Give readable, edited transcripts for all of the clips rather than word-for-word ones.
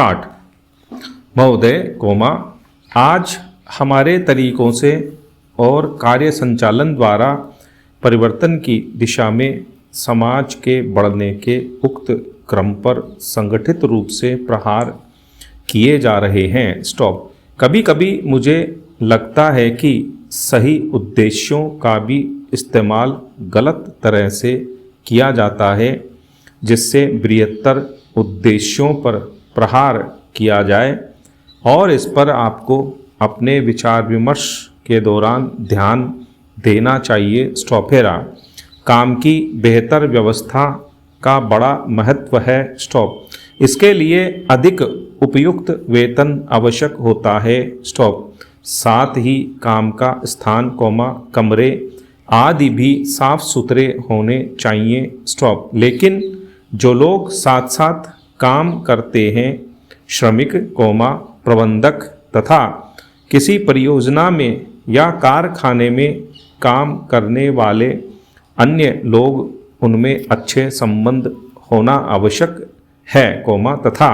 Start. महोदय आज हमारे तरीकों से और कार्य संचालन द्वारा परिवर्तन की दिशा में समाज के बढ़ने के उक्त क्रम पर संगठित रूप से प्रहार किए जा रहे हैं। स्टॉप। कभी कभी मुझे लगता है कि सही उद्देश्यों का भी इस्तेमाल गलत तरह से किया जाता है, जिससे बृहत्तर उद्देश्यों पर प्रहार किया जाए, और इस पर आपको अपने विचार विमर्श के दौरान ध्यान देना चाहिए। स्टॉपेरा। काम की बेहतर व्यवस्था का बड़ा महत्व है। स्टॉप। इसके लिए अधिक उपयुक्त वेतन आवश्यक होता है। स्टॉप। साथ ही काम का स्थान, कमरे आदि भी साफ सुथरे होने चाहिए। स्टॉप। लेकिन जो लोग साथ साथ काम करते हैं, श्रमिक, प्रबंधक तथा किसी परियोजना में या कारखाने में काम करने वाले अन्य लोग, उनमें अच्छे संबंध होना आवश्यक है, तथा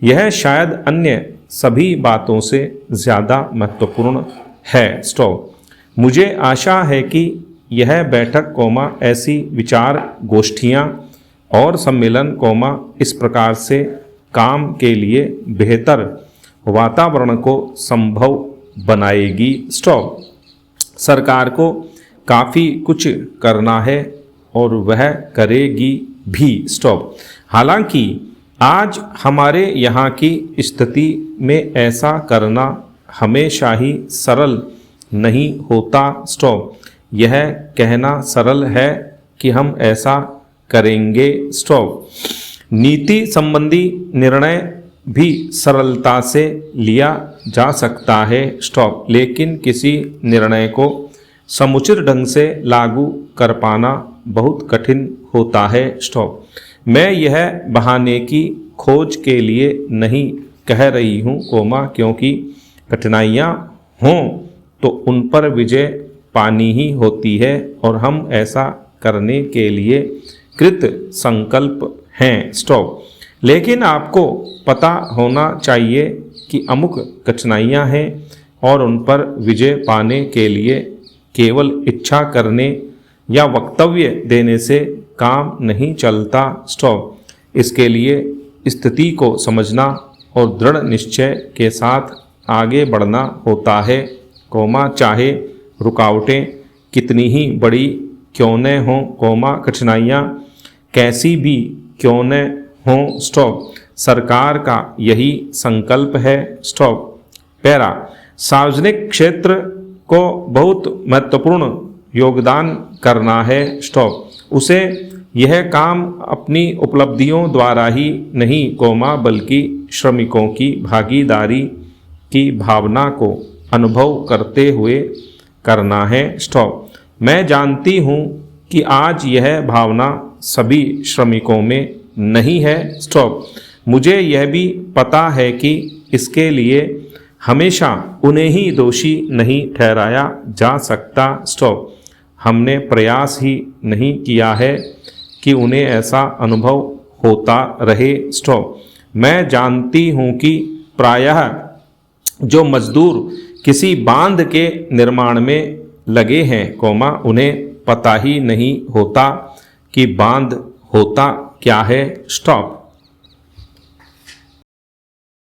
यह शायद अन्य सभी बातों से ज़्यादा महत्वपूर्ण है। स्टॉप। मुझे आशा है कि यह बैठक, ऐसी विचार गोष्ठियाँ और सम्मेलन, इस प्रकार से काम के लिए बेहतर वातावरण को संभव बनाएगी। स्टॉप। सरकार को काफ़ी कुछ करना है और वह करेगी भी। स्टॉप। हालांकि आज हमारे यहाँ की स्थिति में ऐसा करना हमेशा ही सरल नहीं होता। स्टॉप। यह कहना सरल है कि हम ऐसा करेंगे। स्टॉप। नीति संबंधी निर्णय भी सरलता से लिया जा सकता है। स्टॉप। लेकिन किसी निर्णय को समुचित ढंग से लागू कर पाना बहुत कठिन होता है। स्टॉप। मैं यह बहाने की खोज के लिए नहीं कह रही हूँ, क्योंकि कठिनाइयाँ हों तो उन पर विजय पानी ही होती है, और हम ऐसा करने के लिए कृत संकल्प हैं। स्टॉप। लेकिन आपको पता होना चाहिए कि अमुक कठिनाइयाँ हैं और उन पर विजय पाने के लिए केवल इच्छा करने या वक्तव्य देने से काम नहीं चलता। स्टॉप। इसके लिए स्थिति को समझना और दृढ़ निश्चय के साथ आगे बढ़ना होता है, चाहे रुकावटें कितनी ही बड़ी क्यों न हों, कठिनाइयाँ कैसी भी क्यों न हों। स्टॉप। सरकार का यही संकल्प है। स्टॉप। पैरा। सार्वजनिक क्षेत्र को बहुत महत्वपूर्ण योगदान करना है। स्टॉप। उसे यह काम अपनी उपलब्धियों द्वारा ही नहीं, बल्कि श्रमिकों की भागीदारी की भावना को अनुभव करते हुए करना है। स्टॉप। मैं जानती हूँ कि आज यह भावना सभी श्रमिकों में नहीं है। स्टॉप। मुझे यह भी पता है कि इसके लिए हमेशा उन्हें ही दोषी नहीं ठहराया जा सकता। स्टॉप। हमने प्रयास ही नहीं किया है कि उन्हें ऐसा अनुभव होता रहे। स्टॉप। मैं जानती हूँ कि प्रायः जो मजदूर किसी बांध के निर्माण में लगे हैं, उन्हें पता ही नहीं होता कि बांध होता क्या है। स्टॉप।